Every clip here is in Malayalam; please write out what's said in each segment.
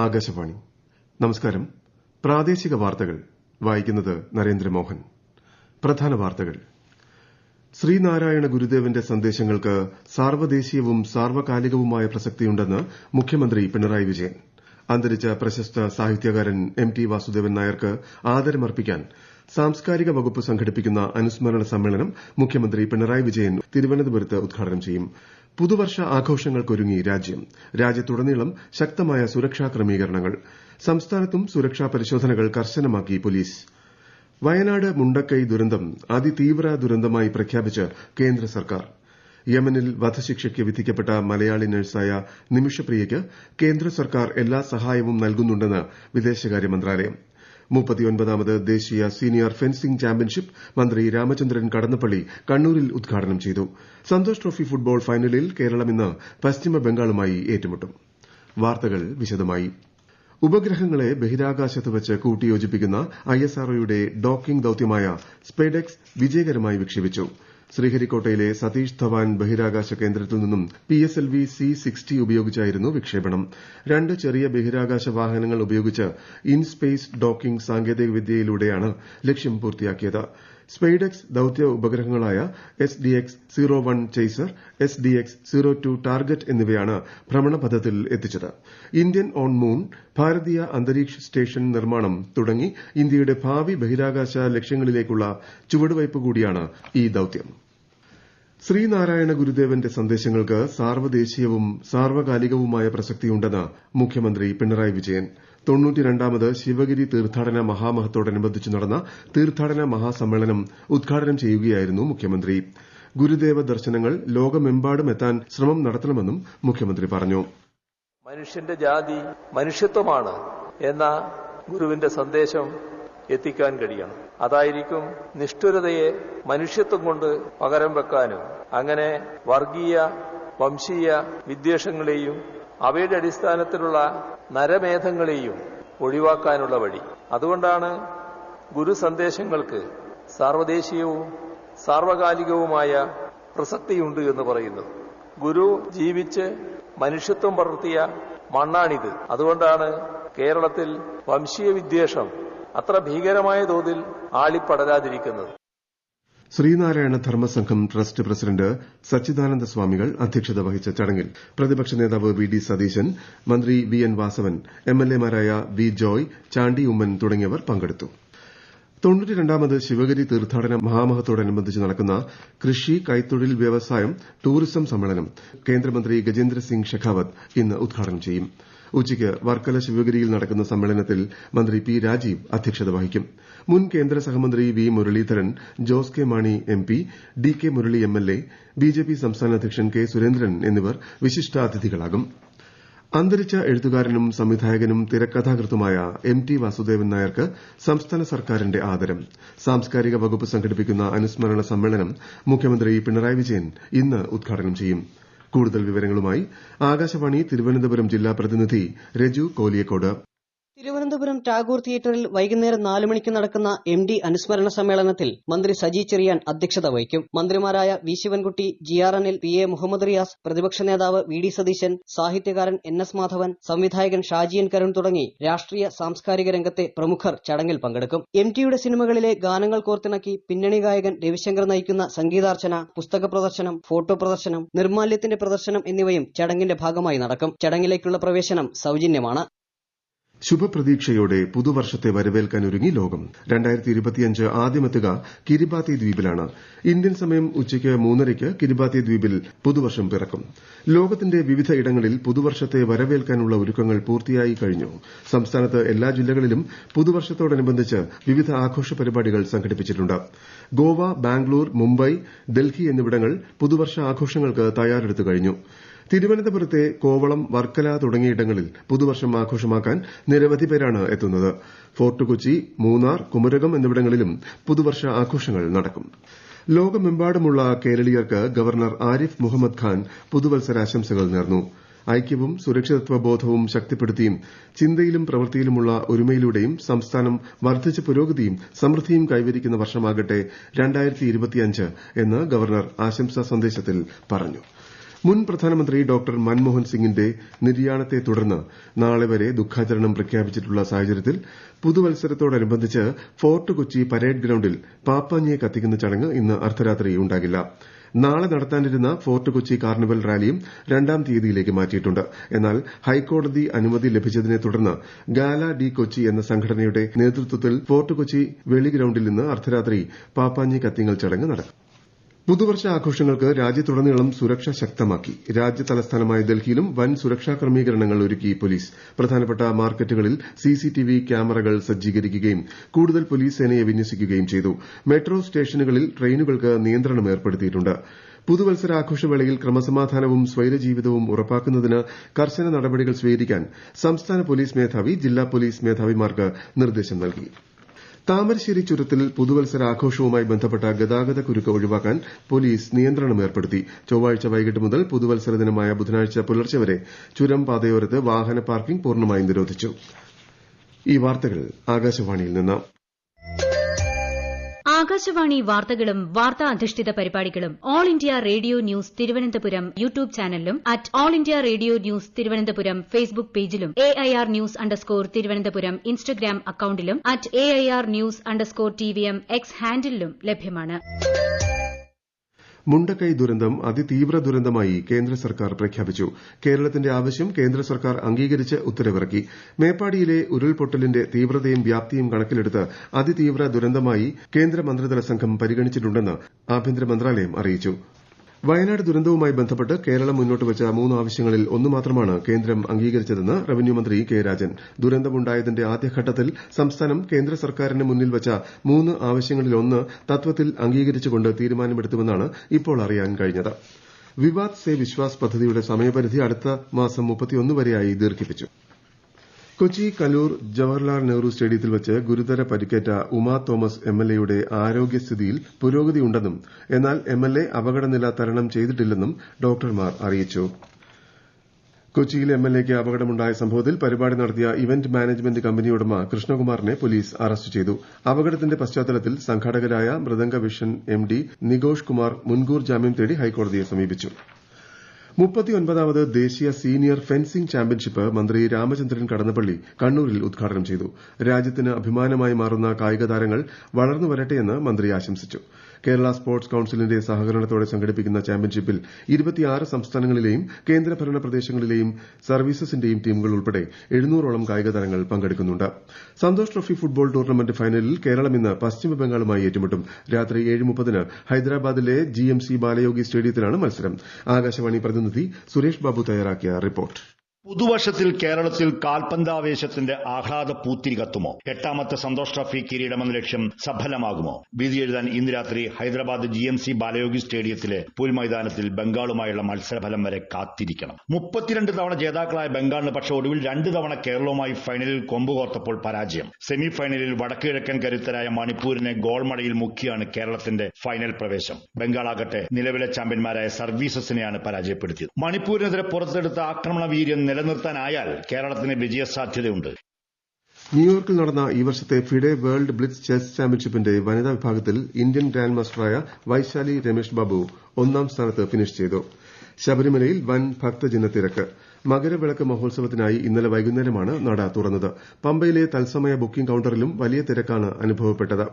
ആകാശവാണി. നമസ്കാരം. പ്രാദേശിക വാർത്തകൾ വായിക്കുന്നത് നരേന്ദ്രമോഹൻ. പ്രധാന വാർത്തകൾ. ശ്രീനാരായണ ഗുരുദേവന്റെ സന്ദേശങ്ങൾക്ക് സാർവദേശീയവും സാർവകാലികവുമായ പ്രസക്തിയുണ്ടെന്ന് മുഖ്യമന്ത്രി പിണറായി വിജയൻ. അന്തരിച്ച പ്രശസ്ത സാഹിത്യകാരൻ എം.ടി. വാസുദേവൻ നായർക്ക് ആദരമർപ്പിക്കാൻ സാംസ്കാരിക വകുപ്പ് സംഘടിപ്പിക്കുന്ന അനുസ്മരണ സമ്മേളനം മുഖ്യമന്ത്രി പിണറായി വിജയൻ തിരുവനന്തപുരത്ത് ഉദ്ഘാടനം ചെയ്യും. പുതുവർഷ ആഘോഷങ്ങൾക്കൊരുങ്ങി രാജ്യം. രാജ്യത്തുടനീളം ശക്തമായ സുരക്ഷാ ക്രമീകരണങ്ങൾ. സംസ്ഥാനത്തും സുരക്ഷാ പരിശോധനകൾ കർശനമാക്കി പോലീസ്. വയനാട് മുണ്ടക്കൈ ദുരന്തം അതിതീവ്ര ദുരന്തമായി പ്രഖ്യാപിച്ച് കേന്ദ്ര സർക്കാർ. യമനിൽ വധശിക്ഷയ്ക്ക് വിധിക്കപ്പെട്ട മലയാളി നഴ്സായ നിമിഷപ്രിയയ്ക്ക് കേന്ദ്ര സർക്കാർ എല്ലാ സഹായവും നൽകുന്നുണ്ടെന്ന് വിദേശകാര്യ മന്ത്രാലയം. 39ാമത് ദേശീയ സീനിയർ ഫെൻസിംഗ് ചാമ്പ്യൻഷിപ്പ് മന്ത്രി രാമചന്ദ്രൻ കടന്നപ്പള്ളി കണ്ണൂരിൽ ഉദ്ഘാടനം ചെയ്തു. സന്തോഷ് ട്രോഫി ഫുട്ബോൾ ഫൈനലിൽ കേരളം ഇന്ന് പശ്ചിമ ബംഗാളുമായി ഏറ്റുമുട്ടും. വാർത്തകൾ വിശദമായി. ഉപഗ്രഹങ്ങളെ ബഹിരാകാശത്ത് വച്ച് കൂട്ടിയോജിപ്പിക്കുന്ന ISROയുടെ ഡോക്കിംഗ് ദൌത്യമായ സ്പേഡെക്സ് വിജയകരമായി വിക്ഷേപിച്ചു. ശ്രീഹരിക്കോട്ടയിലെ സതീഷ് ധവാൻ ബഹിരാകാശ കേന്ദ്രത്തിൽ നിന്നും PSLV C-60 ഉപയോഗിച്ചായിരുന്നു വിക്ഷേപണം. 2 ചെറിയ ബഹിരാകാശ വാഹനങ്ങൾ ഉപയോഗിച്ച് ഇൻസ്പേസ് ഡോക്കിംഗ് സാങ്കേതികവിദ്യയിലൂടെയാണ് ലക്ഷ്യം പൂർത്തിയാക്കിയത്. സ്പെയ്ഡെക്സ് ദൌത്യ ഉപഗ്രഹങ്ങളായ SDX-01 ചേസർ, SDX-02 ടാർഗറ്റ് എന്നിവയാണ് ഭ്രമണപഥത്തിൽ എത്തിച്ചത്. ഇന്ത്യൻ ഓൺ മൂൺ, ഭാരതീയ അന്തരീക്ഷ സ്റ്റേഷൻ നിർമ്മാണം തുടങ്ങി ഇന്ത്യയുടെ ഭാവി ബഹിരാകാശ ലക്ഷ്യങ്ങളിലേക്കുള്ള ചുവടുവയ്പ് കൂടിയാണ് ഈ ദൌത്യം. ശ്രീനാരായണ ഗുരുദേവന്റെ സന്ദേശങ്ങൾക്ക് സാർവദേശീയവും സാർവകാലികവുമായ പ്രസക്തിയുണ്ടെന്ന് മുഖ്യമന്ത്രി പിണറായി വിജയൻ. 92ാമത് ശിവഗിരി തീർത്ഥാടന മഹാമഹത്തോടനുബന്ധിച്ച് നടന്ന തീർത്ഥാടന മഹാസമ്മേളനം ഉദ്ഘാടനം ചെയ്യുകയായിരുന്നു മുഖ്യമന്ത്രി. ഗുരുദേവ ദർശനങ്ങൾ ലോകമെമ്പാടും എത്താൻ ശ്രമം നടത്തണമെന്നും മുഖ്യമന്ത്രി പറഞ്ഞു. മനുഷ്യന്റെ ജാതി മനുഷ്യത്വമാണ് എന്ന ഗുരുവിന്റെ സന്ദേശം എത്തിക്കാൻ കഴിയണം. അതായിരിക്കും നിഷ്ഠുരതയെ മനുഷ്യത്വം കൊണ്ട് പകരം വെക്കാനും അങ്ങനെ വർഗീയ വംശീയ വിദ്വേഷങ്ങളെയും അവയുടെ അടിസ്ഥാനത്തിലുള്ള നരമേധങ്ങളെയും ഒഴിവാക്കാനുള്ള വഴി. അതുകൊണ്ടാണ് ഗുരു സന്ദേശങ്ങൾക്ക് സാർവദേശീയവും സാർവകാലികവുമായ പ്രസക്തിയുണ്ട് എന്ന് പറയുന്നത്. ഗുരു ജീവിച്ച് മനുഷ്യത്വം പടർത്തിയ മണ്ണാണിത്. അതുകൊണ്ടാണ് കേരളത്തിൽ വംശീയ വിദ്വേഷം അത്ര ഭീകരമായ തോതിൽ ആളിപ്പടരാതിരിക്കുന്നത്. ശ്രീനാരായണ ധർമ്മസംഘം ട്രസ്റ്റ് പ്രസിഡന്റ് സച്ചിദാനന്ദ സ്വാമികൾ അധ്യക്ഷത വഹിച്ച ചടങ്ങിൽ പ്രതിപക്ഷ നേതാവ് VD സതീശൻ, മന്ത്രി VN വാസവൻ, MLAമാരായ V ജോയ്, ചാണ്ടി ഉമ്മൻ തുടങ്ങിയവർ പങ്കെടുത്തു. 92ാമത് ശിവഗിരി തീർത്ഥാടന മഹാമഹത്തോടനുബന്ധിച്ച് നടക്കുന്ന കൃഷി, കൈത്തൊഴിൽ, വ്യവസായം, ടൂറിസം സമ്മേളനം കേന്ദ്രമന്ത്രി ഗജേന്ദ്ര സിംഗ് ഷെഖാവത്ത് ഇന്ന് ഉദ്ഘാടനം ചെയ്യും. ഉച്ചയ്ക്ക് വർക്കല ശിവഗിരിയിൽ നടക്കുന്ന സമ്മേളനത്തിൽ മന്ത്രി P രാജീവ് അധ്യക്ഷത വഹിക്കും. മുൻ കേന്ദ്ര സഹമന്ത്രി V Muraleedharan, Jose K Mani MP, DK Murali MLA, BJP സംസ്ഥാന അധ്യക്ഷൻ K സുരേന്ദ്രൻ എന്നിവർ വിശിഷ്ടാതിഥികളാകും. അന്തരിച്ച എഴുത്തുകാരനും സംവിധായകനും തിരക്കഥാകൃത്തുമായ M.T. വാസുദേവൻ നായർക്ക് സംസ്ഥാന സർക്കാരിന്റെ ആദരം. സാംസ്കാരിക വകുപ്പ് സംഘടിപ്പിക്കുന്ന അനുസ്മരണ സമ്മേളനം മുഖ്യമന്ത്രി പിണറായി വിജയൻ ഇന്ന് ഉദ്ഘാടനം ചെയ്യും. കൂടുതൽ വിവരങ്ങളുമായി ആകാശവാണി തിരുവനന്തപുരം ജില്ലാ പ്രതിനിധി രജു കോലിയക്കോട്. തിരുവനന്തപുരം ടാഗോർ തിയേറ്ററിൽ വൈകുന്നേരം 4 മണിക്ക് നടക്കുന്ന MD അനുസ്മരണ സമ്മേളനത്തിൽ മന്ത്രി സജി ചെറിയാൻ അധ്യക്ഷത വഹിക്കും. മന്ത്രിമാരായ V Sivankutty, GR Anil, PA Muhammad Riyas, പ്രതിപക്ഷ നേതാവ് VD സതീശൻ, സാഹിത്യകാരൻ NS മാധവൻ, സംവിധായകൻ ഷാജിയൻ കരുൺ തുടങ്ങി രാഷ്ട്രീയ സാംസ്കാരിക രംഗത്തെ പ്രമുഖർ ചടങ്ങിൽ പങ്കെടുക്കും. MTയുടെ സിനിമകളിലെ ഗാനങ്ങൾ കോർത്തിണക്കി പിന്നണി ഗായകൻ രവിശങ്കർ നയിക്കുന്ന സംഗീതാർച്ചന, പുസ്തക പ്രദർശനം, ഫോട്ടോ പ്രദർശനം, നിർമ്മാല്യത്തിന്റെ പ്രദർശനം എന്നിവയും ചടങ്ങിന്റെ ഭാഗമായി നടക്കും. ചടങ്ങിലേക്കുള്ള പ്രവേശനം സൌജന്യമാണ്. ശുഭപ്രതീക്ഷയോടെ പുതുവർഷത്തെ വരവേൽക്കാനൊരുങ്ങി ലോകം. 2025 ആദ്യമെത്തുക കിരിബാത്തി ദ്വീപിലാണ്. ഇന്ത്യൻ സമയം ഉച്ചയ്ക്ക് 3:30 കിരിബാത്തി ദ്വീപിൽ പുതുവർഷം പിറക്കും. ലോകത്തിന്റെ വിവിധ ഇടങ്ങളിൽ പുതുവർഷത്തെ വരവേൽക്കാനുള്ള ഒരുക്കങ്ങൾ പൂർത്തിയായി കഴിഞ്ഞു. സംസ്ഥാനത്ത് എല്ലാ ജില്ലകളിലും പുതുവർഷത്തോടനുബന്ധിച്ച് വിവിധ ആഘോഷ പരിപാടികൾ സംഘടിപ്പിച്ചിട്ടുണ്ട്. ഗോവ, ബാംഗ്ലൂർ, മുംബൈ, ഡൽഹി എന്നിവിടങ്ങൾ പുതുവർഷ ആഘോഷങ്ങൾക്ക് തയ്യാറെടുത്തു കഴിഞ്ഞു. തിരുവനന്തപുരത്തെ കോവളം, വർക്കല തുടങ്ങിയിടങ്ങളിൽ പുതുവർഷം ആഘോഷമാക്കാൻ നിരവധി പേരാണ് എത്തുന്നത്. ഫോർട്ട് കൊച്ചി, മൂന്നാർ, കുമരകം എന്നിവിടങ്ങളിലും പുതുവർഷ ആഘോഷങ്ങൾ നടക്കും. ലോകമെമ്പാടുമുള്ള കേരളീയർക്ക് ഗവർണർ ആരിഫ് മുഹമ്മദ് ഖാൻ പുതുവത്സരാശംസകൾ നേർന്നു. ഐക്യവും സുരക്ഷിതത്വ ബോധവും ശക്തിപ്പെടുത്തിയും ചിന്തയിലും പ്രവൃത്തിയിലുമുള്ള ഒരുമയിലൂടെയും സംസ്ഥാനം വർദ്ധിച്ച പുരോഗതിയും സമൃദ്ധിയും കൈവരിക്കുന്ന വർഷമാകട്ടെ 2025 എന്ന് ഗവർണർ ആശംസാ സന്ദേശത്തിൽ പറഞ്ഞു. മുൻ പ്രധാനമന്ത്രി ഡോക്ടർ മൻമോഹൻ സിംഗിന്റെ നിര്യാണത്തെ തുടർന്ന് നാളെ വരെ ദുഃഖാചരണം പ്രഖ്യാപിച്ചിട്ടുള്ള സാഹചര്യത്തിൽ പുതുവത്സരത്തോടനുബന്ധിച്ച് ഫോർട്ട് കൊച്ചി പരേഡ് ഗ്രൌണ്ടിൽ പാപ്പാഞ്ഞിയെ കത്തിക്കുന്ന ചടങ്ങ് ഇന്ന് അർദ്ധരാത്രി ഉണ്ടാകില്ല. നാളെ നടത്താനിരുന്ന ഫോർട്ട് കൊച്ചി കാർണിവൽ റാലിയും 2-ാം തീയതിയിലേക്ക് മാറ്റിയിട്ടുണ്ട്. എന്നാൽ ഹൈക്കോടതി അനുമതി ലഭിച്ചതിനെ തുടർന്ന് ഗാല ഡി കൊച്ചി എന്ന സംഘടനയുടെ നേതൃത്വത്തിൽ ഫോർട്ട് കൊച്ചി വെളി ഗ്രൌണ്ടിൽ ഇന്ന് അർദ്ധരാത്രി പാപ്പാഞ്ഞി കത്തിങ്ങൽ ചടങ്ങ് നടക്കും. പുതുവർഷ ആഘോഷങ്ങൾക്ക് രാജ്യത്തുടനീളം സുരക്ഷ ശക്തമാക്കി. രാജ്യതലസ്ഥാനമായ ഡൽഹിയിലും വൻ സുരക്ഷാ ക്രമീകരണങ്ങൾ ഒരുക്കി പോലീസ്. പ്രധാനപ്പെട്ട മാർക്കറ്റുകളിൽ സിസിടിവി ക്യാമറകൾ സജ്ജീകരിക്കുകയും കൂടുതൽ പോലീസ് സേനയെ വിന്യസിക്കുകയും ചെയ്തു. മെട്രോ സ്റ്റേഷനുകളിൽ ട്രെയിനുകൾക്ക് നിയന്ത്രണം ഏർപ്പെടുത്തിയിട്ടുണ്ട്. പുതുവത്സരാഘോഷവേളയിൽ ക്രമസമാധാനവും സ്വൈരജീവിതവും ഉറപ്പാക്കുന്നതിന് കർശന നടപടികൾ സ്വീകരിക്കാൻ സംസ്ഥാന പോലീസ് മേധാവി ജില്ലാ പോലീസ് മേധാവിമാർക്ക് നിർദ്ദേശം നൽകി. താമരശ്ശേരി ചുരത്തിൽ പുതുവത്സരാഘോഷവുമായി ബന്ധപ്പെട്ട ഗതാഗത കുരുക്ക് ഒഴിവാക്കാൻ പോലീസ് നിയന്ത്രണം ഏർപ്പെടുത്തി. ചൊവ്വാഴ്ച വൈകിട്ട് മുതൽ പുതുവത്സര ദിനമായ ബുധനാഴ്ച പുലർച്ചെ വരെ ചുരം പാതയോരത്ത് വാഹന പാർക്കിംഗ് പൂർണ്ണമായും നിരോധിച്ചു. ഈ വാർത്തകൾ ആകാശവാണിയിൽ നിന്ന്. ആകാശവാണി വാർത്തകളും വാർത്താ അധിഷ്ഠിത പരിപാടികളും all India radio news Thiruvananthapuram YouTube ചാനലിലും at all India radio news Thiruvananthapuram Facebook പേജിലും AIR ന്യൂസ് _ ഇൻസ്റ്റഗ്രാം അക്കൌണ്ടിലും at AIR news _ TVM X ഹാൻഡിലും ലഭ്യമാണ്. മുണ്ടക്കൈ ദുരന്തം അതിതീവ്ര ദുരന്തമായി കേന്ദ്ര സർക്കാർ പ്രഖ്യാപിച്ചു. കേരളത്തിന്റെ ആവശ്യം കേന്ദ്ര സർക്കാർ അംഗീകരിച്ച് ഉത്തരവിറക്കി. മേപ്പാടിയിലെ ഉരുൾപൊട്ടലിന്റെ തീവ്രതയും വ്യാപ്തിയും കണക്കിലെടുത്ത് അതിതീവ്ര ദുരന്തമായി കേന്ദ്ര മന്ത്രിതല സംഘം പരിഗണിച്ചിട്ടുണ്ടെന്ന് ആഭ്യന്തര മന്ത്രാലയം അറിയിച്ചു. വയനാട് ദുരന്തവുമായി ബന്ധപ്പെട്ട് കേരളം മുന്നോട്ടുവച്ച 3 ആവശ്യങ്ങളിൽ ഒന്ന് മാത്രമാണ് കേന്ദ്രം അംഗീകരിച്ചതെന്ന് റവന്യൂ മന്ത്രി കെ രാജൻ. ദുരന്തമുണ്ടായതിന്റെ ആദ്യഘട്ടത്തിൽ സംസ്ഥാനം കേന്ദ്ര സർക്കാരിന് മുന്നിൽ വച്ച 3 ആവശ്യങ്ങളിലൊന്ന് തത്വത്തിൽ അംഗീകരിച്ചുകൊണ്ട് തീരുമാനമെടുത്തുവെന്നാണ് ഇപ്പോൾ അറിയാൻ കഴിഞ്ഞത്. വിവാദ് സേ വിശ്വാസ് പദ്ധതിയുടെ സമയപരിധി അടുത്ത മാസം 31 വരെയായി ദീർഘിപ്പിച്ചു. കൊച്ചി കലൂർ ജവഹർലാൽ നെഹ്റു സ്റ്റേഡിയത്തിൽ വെച്ച് ഗുരുതര പരിക്കേറ്റ ഉമാ തോമസ് MLAയുടെ ആരോഗ്യസ്ഥിതിയിൽ പുരോഗതിയുണ്ടെന്നും എന്നാൽ MLA അപകടനില തരണം ചെയ്തിട്ടില്ലെന്നും ഡോക്ടർമാർ അറിയിച്ചു. കൊച്ചിയിൽ MLAയ്ക്ക് അപകടമുണ്ടായ സംഭവത്തിൽ പരിപാടി നടത്തിയ ഇവന്റ് മാനേജ്മെന്റ് കമ്പനി ഉടമ കൃഷ്ണകുമാറിനെ പോലീസ് അറസ്റ്റ് ചെയ്തു. അപകടത്തിന്റെ പശ്ചാത്തലത്തിൽ സംഘാടകരായ മൃദംഗ വിഷൻ MD നികോഷ് കുമാർ മുൻകൂർ ജാമ്യം തേടി ഹൈക്കോടതിയെ സമീപിച്ചു. 39ാമത് ദേശീയ സീനിയർ ഫെൻസിംഗ് ചാമ്പ്യൻഷിപ്പ് മന്ത്രി രാമചന്ദ്രൻ കടന്നപ്പള്ളി കണ്ണൂരിൽ ഉദ്ഘാടനം ചെയ്തു. രാജ്യത്തിന് അഭിമാനമായി മാറുന്ന കായിക താരങ്ങൾ വളർന്നു വരട്ടെയെന്ന് മന്ത്രി ആശംസിച്ചു. കേരള സ്പോർട്സ് കൌൺസിലിന്റെ സഹകരണത്തോടെ സംഘടിപ്പിക്കുന്ന ചാമ്പ്യൻഷിപ്പിൽ 26 സംസ്ഥാനങ്ങളിലെയും കേന്ദ്രഭരണ പ്രദേശങ്ങളിലെയും സർവീസസിന്റെയും ടീമുകൾ ഉൾപ്പെടെ 700ഓളം കായിക താരങ്ങൾ പങ്കെടുക്കുന്നുണ്ട്. സന്തോഷ് ട്രോഫി ഫുട്ബോൾ ടൂർണമെന്റ് ഫൈനലിൽ കേരളം ഇന്ന് പശ്ചിമബംഗാളുമായി ഏറ്റുമുട്ടും. രാത്രി 7:30 ഹൈദരാബാദിലെ GMC ബാലയോഗി സ്റ്റേഡിയത്തിലാണ് മത്സരം. ആകാശവാണി പ്രതിനിധി സുരേഷ് ബാബു തയ്യാറാക്കിയ റിപ്പോർട്ട്. പുതുവർഷത്തിൽ കേരളത്തിൽ കാൽപന്താവേശത്തിന്റെ ആഹ്ലാദ പൂത്തിരി കത്തുമോ? 8ാമത്തെ സന്തോഷ് ട്രോഫി കിരീടമെന്ന ലക്ഷ്യം സഫലമാകുമോ? വിധി എഴുതാൻ ഇന്ന് രാത്രി ഹൈദരാബാദ് GMC ബാലയോഗി സ്റ്റേഡിയത്തിലെ പുൽമൈതാനത്തിൽ ബംഗാളുമായുള്ള മത്സരഫലം വരെ കാത്തിരിക്കണം. 32 തവണ ജേതാക്കളായ ബംഗാളിന് പക്ഷേ ഒടുവിൽ 2 തവണ കേരളവുമായി ഫൈനലിൽ കൊമ്പുകോർത്തപ്പോൾ പരാജയം. സെമി ഫൈനലിൽ വടക്കുകിഴക്കൻ കരുത്തരായ മണിപ്പൂരിനെ ഗോൾമടയിൽ മുക്കിയാണ് കേരളത്തിന്റെ ഫൈനൽ പ്രവേശം. ബംഗാളാകട്ടെ നിലവിലെ ചാമ്പ്യന്മാരായ സർവീസസിനെയാണ് പരാജയപ്പെടുത്തിയത്. മണിപ്പൂരിനെതിരെ പുറത്തെടുത്ത ആക്രമണ വീര്യം നിലനിർത്താനായാൽ കേരളത്തിന് വിജയസാധ്യതയുണ്ട്. ന്യൂയോർക്കിൽ നടന്ന ഈ വർഷത്തെ ഫിഡെ വേൾഡ് ബ്ലിറ്റ്സ് ചെസ് ചാമ്പ്യൻഷിപ്പിന്റെ വനിതാ വിഭാഗത്തിൽ ഇന്ത്യൻ ഗ്രാൻഡ് മാസ്റ്ററായ വൈശാലി രമേഷ് ബാബു 1ാം സ്ഥാനത്ത് ഫിനിഷ് ചെയ്തു. ശബരിമലയിൽ വൻ ഭക്തജന തിരക്ക്. മകരവിളക്ക് മഹോത്സവത്തിനായി ഇന്നലെ വൈകുന്നേരമാണ് നട തുറന്നത്. പമ്പയിലെ തത്സമയ ബുക്കിംഗ് കൌണ്ടറിലും വലിയ തിരക്കാണ് അനുഭവപ്പെട്ടത്.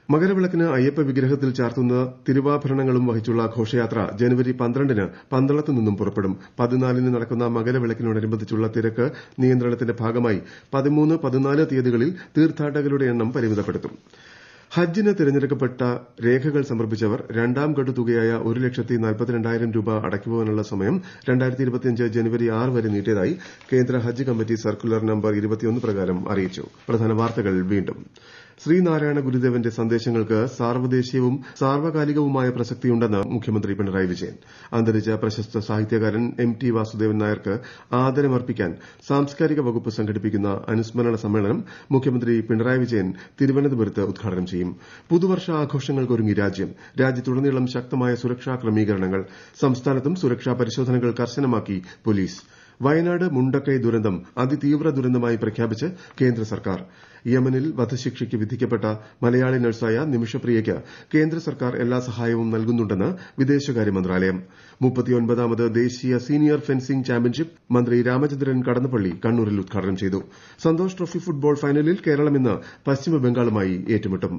മകരവിളക്കിന് അയ്യപ്പ വിഗ്രഹത്തിൽ ചാർത്തുന്ന തിരുവാഭരണങ്ങളും വഹിച്ചുള്ള ഘോഷയാത്ര ജനുവരി 12-ന് പന്തളത്തു നിന്നും പുറപ്പെടും. 14-ന് നടക്കുന്ന മകരവിളക്കിനോടനുബന്ധിച്ചുള്ള തിരക്ക് നിയന്ത്രണത്തിന്റെ ഭാഗമായി 13, 14 തീയതികളിൽ തീർത്ഥാടകരുടെ എണ്ണം പരിമിതപ്പെടുത്തും. ഹജ്ജിന് തിരഞ്ഞെടുക്കപ്പെട്ട രേഖകൾ സമർപ്പിച്ചവർ 2ാം ഗഡു തുകയായ 1,42,000 രൂപ അടയ്ക്കുവാനുള്ള സമയം 2025 ജനുവരി 6 വരെ നീട്ടിയതായി കേന്ദ്ര ഹജ്ജ് കമ്മിറ്റി സർക്കുലർ നമ്പർ 21 പ്രകാരം അറിയിച്ചു. പ്രധാന വാർത്തകൾ വീണ്ടും. ശ്രീനാരായണ ഗുരുദേവന്റെ സന്ദേശങ്ങൾക്ക് സാർവദേശീയവും സാർവകാലികവുമായ പ്രസക്തിയുണ്ടെന്ന് മുഖ്യമന്ത്രി പിണറായി വിജയൻ. അന്തരിച്ച പ്രശസ്ത സാഹിത്യകാരൻ MT വാസുദേവൻ നായർക്ക് ആദരമർപ്പിക്കാൻ സാംസ്കാരിക വകുപ്പ് സംഘടിപ്പിക്കുന്ന അനുസ്മരണ സമ്മേളനം മുഖ്യമന്ത്രി പിണറായി വിജയൻ തിരുവനന്തപുരത്ത് ഉദ്ഘാടനം ചെയ്യും. പുതുവർഷ ആഘോഷങ്ങൾക്കൊരുങ്ങി രാജ്യം. രാജ്യത്തുടനീളം ശക്തമായ സുരക്ഷാ ക്രമീകരണങ്ങൾ. സംസ്ഥാനത്തും സുരക്ഷാ പരിശോധനകൾ കർശനമാക്കി പോലീസ്. വയനാട് മുണ്ടക്കൈ ദുരന്തം അതിതീവ്ര ദുരന്തമായി പ്രഖ്യാപിച്ച് കേന്ദ്ര സർക്കാർ. യമനിൽ വധശിക്ഷയ്ക്ക് വിധിക്കപ്പെട്ട മലയാളി നഴ്സായ നിമിഷപ്രിയയ്ക്ക് കേന്ദ്ര സർക്കാർ എല്ലാ സഹായവും നൽകുന്നുണ്ടെന്ന് വിദേശകാര്യ മന്ത്രാലയം. 39ാമത് ദേശീയ സീനിയർ ഫെൻസിംഗ് ചാമ്പ്യൻഷിപ്പ് മന്ത്രി രാമചന്ദ്രൻ കടന്നപ്പള്ളി കണ്ണൂരിൽ ഉദ്ഘാടനം ചെയ്തു. സന്തോഷ് ട്രോഫി ഫുട്ബോൾ ഫൈനലിൽ കേരളം ഇന്ന് പശ്ചിമബംഗാളുമായി ഏറ്റുമുട്ടും.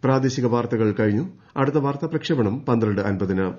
പ്രാദേശിക വാർത്തകൾ കഴിഞ്ഞു. അടുത്ത വാർത്താ പ്രക്ഷേപണം 12:50-ന്.